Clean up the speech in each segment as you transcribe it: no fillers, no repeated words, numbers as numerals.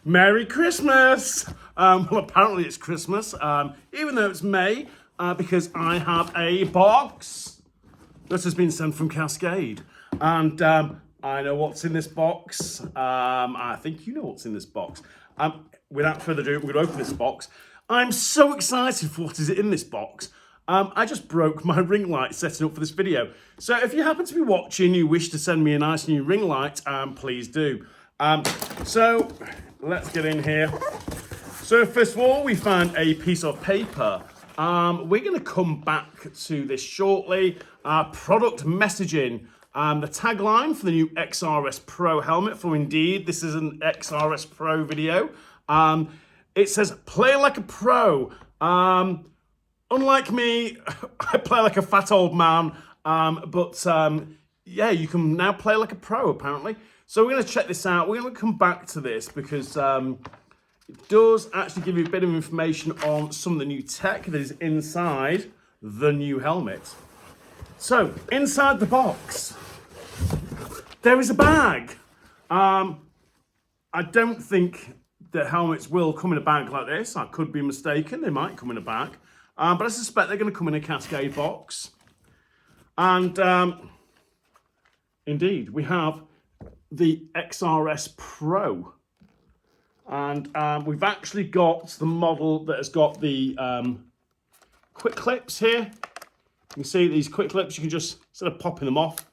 Merry Christmas! Well, apparently it's Christmas, even though it's May, because I have a box that has been sent from Cascade. And I know what's in this box. I think you know what's in this box. Without further ado, we're going to open this box. I'm so excited for what is in this box. I just broke my ring light setting up for this video. So if you happen to be watching, you wish to send me a nice new ring light, please do. So let's get in here. So first of all, we found a piece of paper. We're going to come back to this shortly. Product messaging. The tagline for the new XRS Pro helmet, for indeed, this is an XRS Pro video. It says, play like a pro. Unlike me, I play like a fat old man, yeah, you can now play like a pro, apparently. So we're going to check this out. We're going to come back to this because it does actually give you a bit of information on some of the new tech that is inside the new helmet. So, inside the box, there is a bag. I don't think the helmets will come in a bag like this. I could be mistaken. They might come in a bag. But I suspect they're going to come in a Cascade box. And indeed, we have the XRS Pro. And we've actually got the model that has got the quick clips here. You can see these quick clips, you can just, instead of popping them off,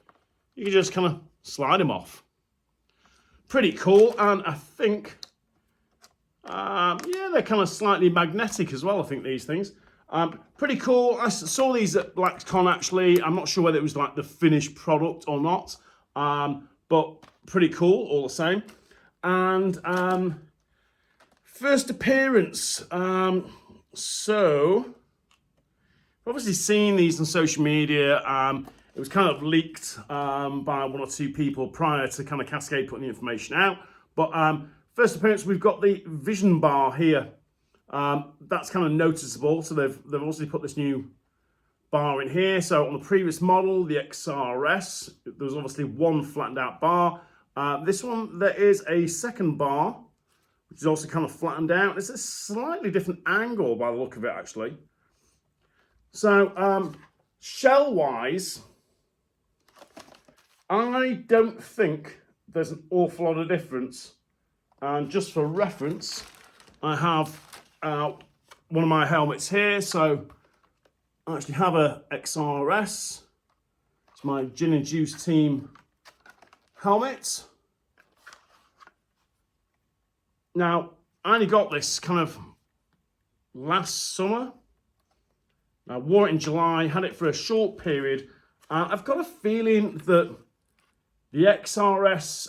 you can just kind of slide them off. Pretty cool, and I think, yeah, they're kind of slightly magnetic as well, I think, these things. Pretty cool. I saw these at BlackCon, actually. I'm not sure whether it was like the finished product or not, but pretty cool all the same. And first appearance. So, obviously seen these on social media. It was kind of leaked by one or two people prior to kind of Cascade putting the information out. But first appearance, we've got the vision bar here. That's kind of noticeable. So they've obviously put this new bar in here. So on the previous model, the XRS, there was obviously one flattened out bar. This one, there is a second bar, which is also kind of flattened out. It's a slightly different angle by the look of it, actually. So, shell-wise, I don't think there's an awful lot of difference. And just for reference, I have one of my helmets here. So, I actually have a XRS. It's my Gin and Juice team helmet. Now, I only got this kind of last summer. I wore it in July, had it for a short period. I've got a feeling that the XRS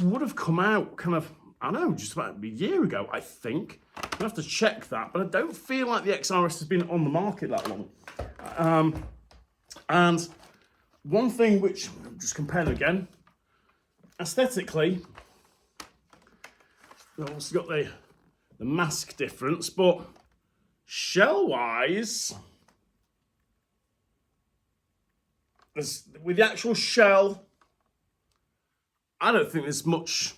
would have come out kind of, I don't know, just about a year ago, I think. I'll have to check that, but I don't feel like the XRS has been on the market that long. And one thing which, just compare them again, aesthetically, they've also got the mask difference, but shell-wise, with the actual shell, I don't think there's much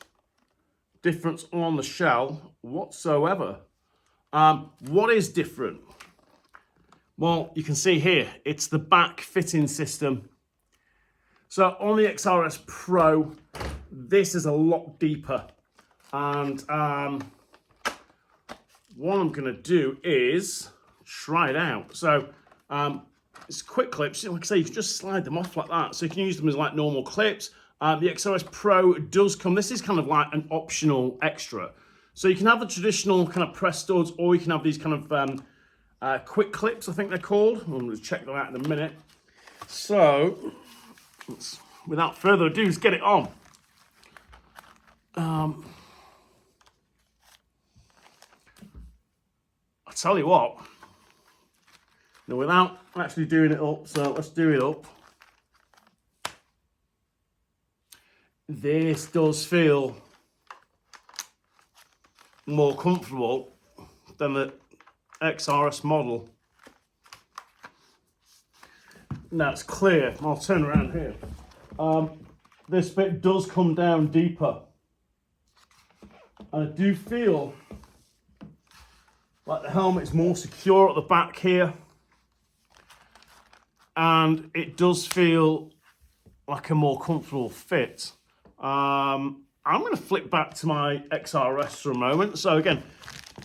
difference on the shell whatsoever. What is different? Well, you can see here, it's the back fitting system. So on the XRS Pro, this is a lot deeper. And what I'm going to do is try it out. So it's quick clips. Like I say, you can just slide them off like that. So you can use them as like normal clips. The XRS Pro does come, this is kind of like an optional extra. So you can have the traditional kind of press studs, or you can have these kind of quick clips, I think they're called. I'm going to check them out in a minute. So, without further ado, let's get it on. I'll tell you what, now without actually doing it up, so let's do it up. This does feel more comfortable than the XRS model. Now it's clear, I'll turn around here. this bit does come down deeper. And I do feel like the helmet is more secure at the back here. And it does feel like a more comfortable fit. I'm going to flip back to my XRS for a moment. So again,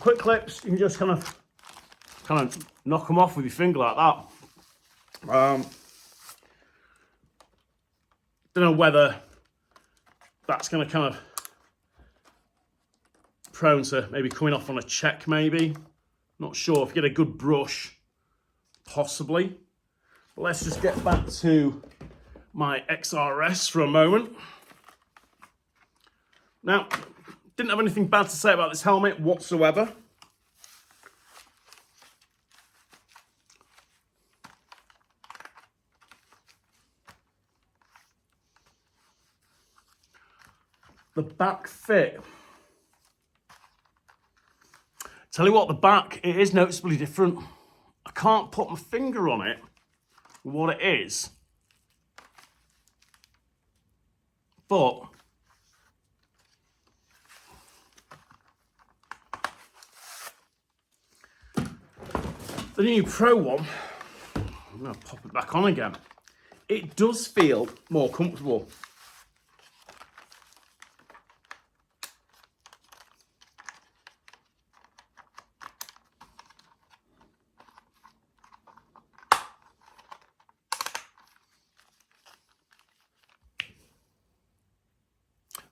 quick clips, you can just kind of knock them off with your finger like that. Don't know whether that's going to kind of prone to maybe coming off on a check maybe. Not sure. If you get a good brush, possibly. But let's just get back to my XRS for a moment. Now, didn't have anything bad to say about this helmet whatsoever. The back fit. Tell you what, the back, it is noticeably different. I can't put my finger on it, what it is. But the new Pro one, I'm going to pop it back on again. It does feel more comfortable.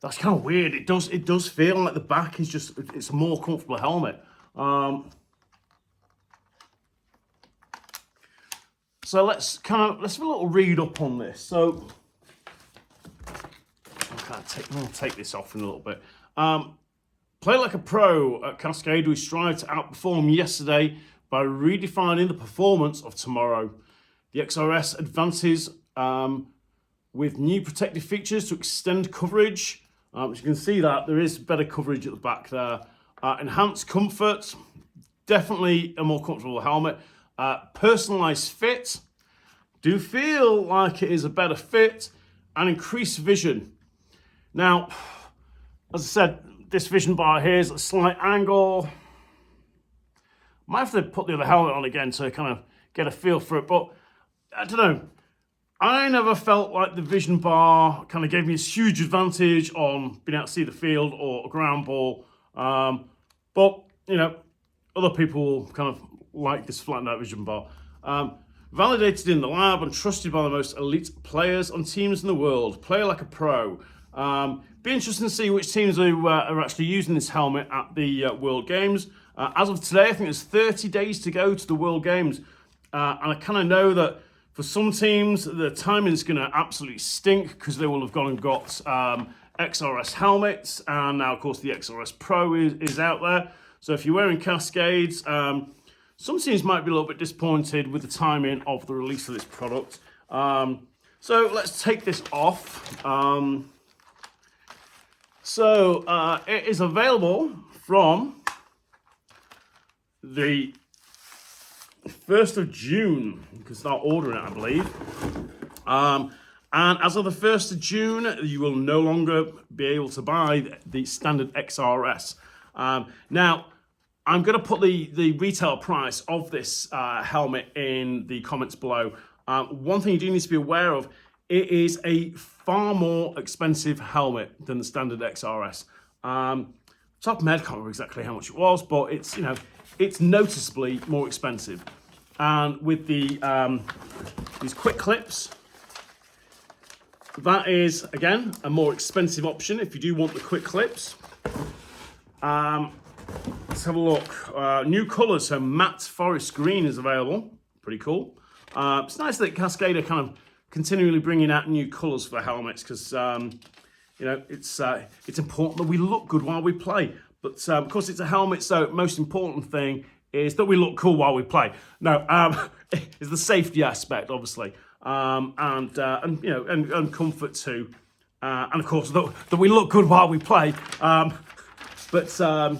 That's kind of weird. It does feel like the back is just, it's a more comfortable helmet. So let's have a little read up on this. So I'll take this off in a little bit. Play like a pro at Cascade. We strive to outperform yesterday by redefining the performance of tomorrow. The XRS advances with new protective features to extend coverage. As you can see that there is better coverage at the back there. Enhanced comfort, definitely a more comfortable helmet. Personalized fit, do feel like it is a better fit, and increased vision. Now, as I said, this vision bar here is at a slight angle. Might have to put the other helmet on again to kind of get a feel for it, but I don't know. I never felt like the vision bar kind of gave me this huge advantage on being able to see the field or a ground ball. But, you know, other people kind of like this flattened out vision bar. Validated in the lab and trusted by the most elite players on teams in the world. Play like a pro. Be interesting to see which teams are actually using this helmet at the World Games. As of today, I think there's 30 days to go to the World Games. And I kind of know that for some teams, the timing is going to absolutely stink because they will have gone and got XRS helmets. And now, of course, the XRS Pro is out there. So if you're wearing Cascades, some teams might be a little bit disappointed with the timing of the release of this product. So let's take this off. It is available from the 1st of June. You can start ordering it, I believe. And as of the 1st of June, you will no longer be able to buy the standard XRS. Now, I'm going to put the retail price of this helmet in the comments below. One thing you do need to be aware of, it is a far more expensive helmet than the standard XRS. Top of my head, can't remember exactly how much it was, but it's, you know, it's noticeably more expensive. And with the these quick clips, that is, again, a more expensive option if you do want the quick clips. Let's have a look. New colours, so matte forest green is available. Pretty cool. It's nice that Cascade are kind of continually bringing out new colours for helmets because, you know, it's important that we look good while we play. But of course, it's a helmet, so most important thing is that we look cool while we play. No, is the safety aspect, obviously, and you know, and comfort too, and of course that we look good while we play. But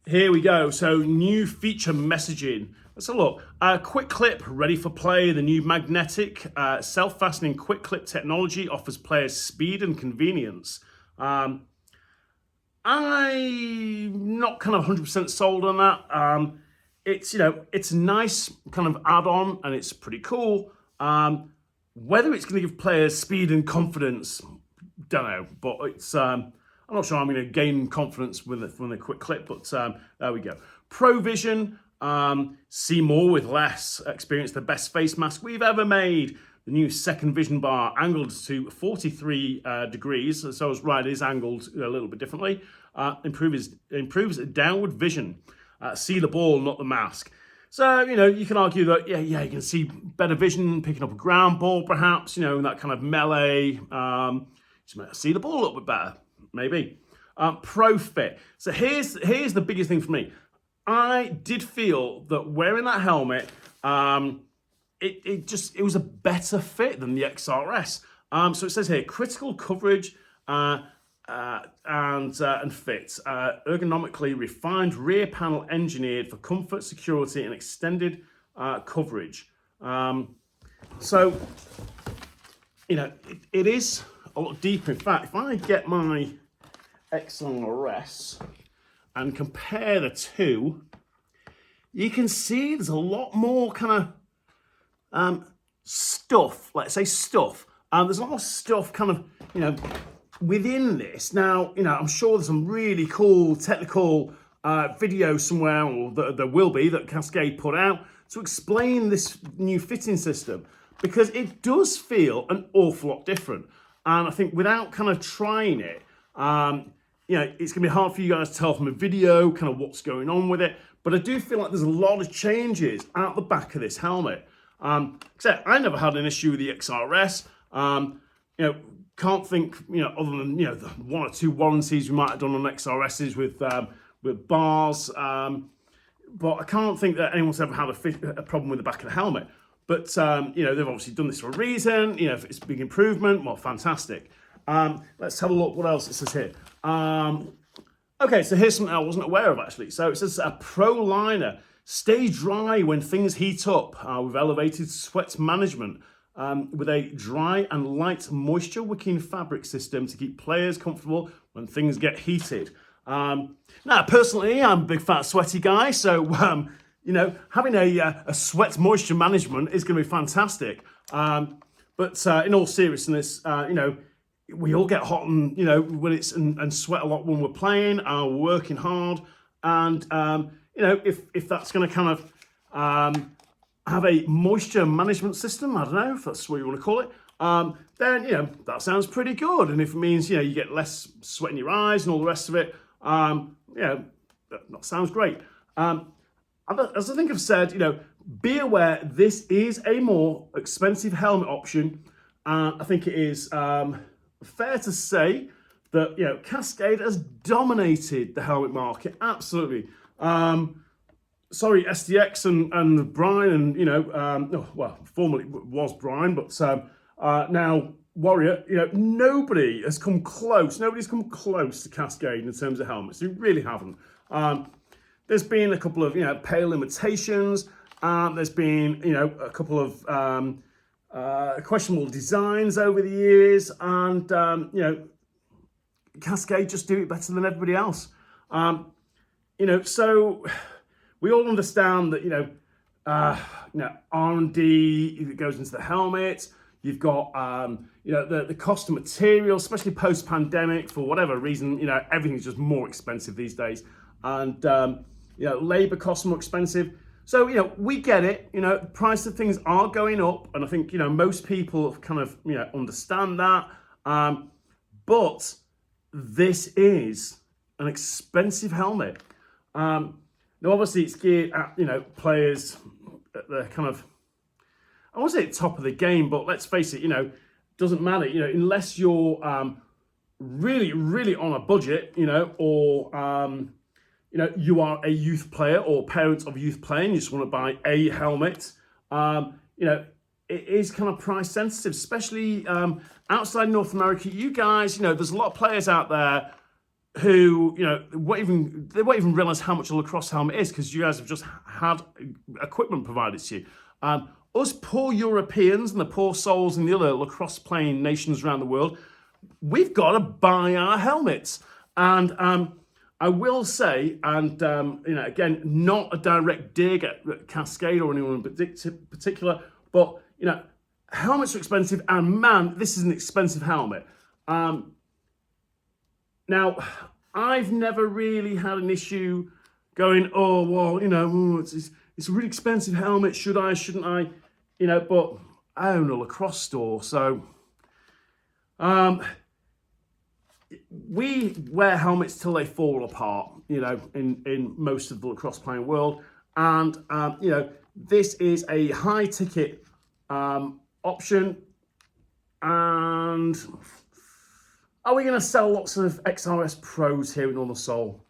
here we go. So new feature messaging. Let's have a look. Quick Clip, ready for play. The new magnetic self-fastening Quick Clip technology offers players speed and convenience. I'm not kind of 100% sold on that. It's, it's a nice kind of add-on and it's pretty cool. Whether it's going to give players speed and confidence, don't know. But it's, I'm not sure I'm going to gain confidence with the Quick Clip, but there we go. Provision. See more with less. Experience the best face mask we've ever made. The new second vision bar angled to 43 degrees. So I was right, it is angled a little bit differently. Improves downward vision. See the ball, not the mask. So, you can argue that, yeah, you can see better vision, picking up a ground ball perhaps, that kind of melee. See the ball a little bit better, maybe. Pro fit. So here's the biggest thing for me. I did feel that wearing that helmet, it was a better fit than the XRS. So it says here, critical coverage and fit. Ergonomically refined rear panel engineered for comfort, security, and extended coverage. So, it is a lot deeper. In fact, if I get my XRS and compare the two, you can see there's a lot more kind of stuff, let's say stuff. There's a lot more stuff kind of, within this. Now, I'm sure there's some really cool technical video somewhere, or there will be, that Cascade put out to explain this new fitting system, because it does feel an awful lot different. And I think without kind of trying it, it's going to be hard for you guys to tell from a video kind of what's going on with it. But I do feel like there's a lot of changes out the back of this helmet. Except I never had an issue with the XRS. Can't think, other than, the 1 or 2 warranties we might have done on XRSs with bars. But I can't think that anyone's ever had a problem with the back of the helmet. But, they've obviously done this for a reason. If it's a big improvement, well, fantastic. Let's have a look what else it says here. Okay, so here's something I wasn't aware of, actually. So it says a Pro Liner. Stay dry when things heat up with elevated sweat management. With a dry and light moisture wicking fabric system to keep players comfortable when things get heated. Now, personally, I'm a big fat sweaty guy, so having a sweat moisture management is going to be fantastic. But in all seriousness, we all get hot and when it's and sweat a lot when we're playing, we're working hard, and if that's going to kind of have a moisture management system, I don't know if that's what you want to call it, then that sounds pretty good. And if it means you get less sweat in your eyes and all the rest of it, that sounds great. As I think I've said, be aware this is a more expensive helmet option. I think it is fair to say that Cascade has dominated the helmet market, absolutely. Sorry, SDX and Brian and formerly was Brian, but now Warrior. Nobody has come close. Nobody's come close to Cascade in terms of helmets. They really haven't. There's been a couple of pale imitations. There's been a couple of questionable designs over the years, and Cascade just do it better than everybody else. So we all understand that R&D that goes into the helmet. You've got the cost of material, especially post-pandemic, for whatever reason. Everything's just more expensive these days, and labor costs are more expensive. So we get it. The price of things are going up, and I think most people kind of understand that. But this is an expensive helmet. Now, obviously, it's geared at players at the kind of, I won't say top of the game, but let's face it, doesn't matter. Unless you're really, really on a budget, or you are a youth player or parent of youth playing, you just want to buy a helmet. It is kind of price sensitive, especially outside North America. You guys, there's a lot of players out there who, you know, they won't even realize how much a lacrosse helmet is because you guys have just had equipment provided to you. Us poor Europeans and the poor souls in the other lacrosse playing nations around the world, we've got to buy our helmets. And I will say, and you know, again, not a direct dig at Cascade or anyone in particular, but you know, helmets are expensive, and man, this is an expensive helmet. Now, I've never really had an issue going, oh well, you know, it's a really expensive helmet. Should I? Shouldn't I? You know, but I own a lacrosse store, so we wear helmets till they fall apart, you know, in most of the lacrosse playing world. And, you know, this is a high ticket option. And are we going to sell lots of XRS Pros here in Northern Seoul?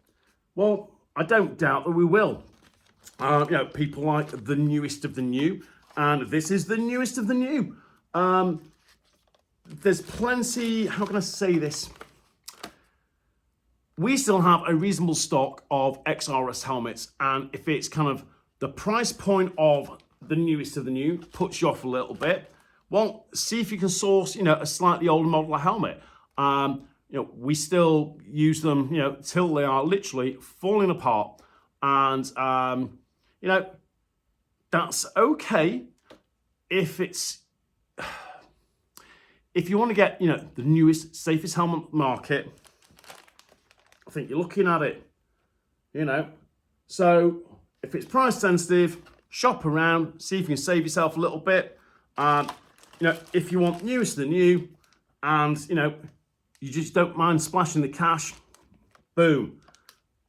Well, I don't doubt that we will. You know, people like the newest of the new, and this is the newest of the new. There's plenty, how can I say this? We still have a reasonable stock of XRS helmets, and if it's kind of the price point of the newest of the new puts you off a little bit, well, see if you can source, you know, a slightly older model of helmet. You know, we still use them, you know, till they are literally falling apart, and you know, that's okay if it's if you want to get, you know, the newest, safest helmet market. I think you're looking at it, you know. So if it's price sensitive, shop around, see if you can save yourself a little bit. You know, if you want newest of the new, and you know, you just don't mind splashing the cash, boom.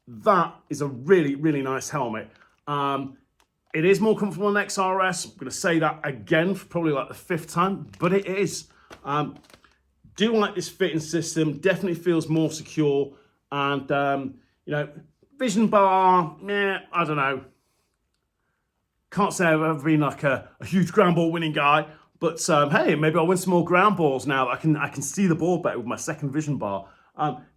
That is a really, really nice helmet. It is more comfortable than XRS. I'm going to say that again for probably like the 5th time, but it is. Do like this fitting system. Definitely feels more secure. And, you know, vision bar, I don't know. Can't say I've ever been like a huge ground ball winning guy, but hey, maybe I'll win some more ground balls now that I can see the ball better with my second vision bar.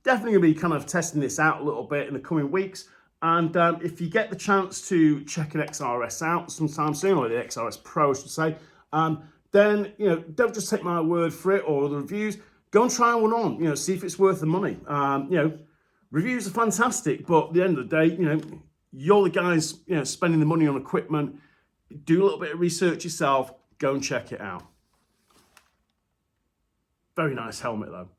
Definitely gonna be kind of testing this out a little bit in the coming weeks. And if you get the chance to check an XRS out sometime soon, or the XRS Pro, I should say, then, you know, don't just take my word for it or the reviews. Go and try one on, you know, see if it's worth the money. You know, reviews are fantastic, but at the end of the day, you know, you're the guys, you know, spending the money on equipment. Do a little bit of research yourself. Go and check it out. Very nice helmet, though.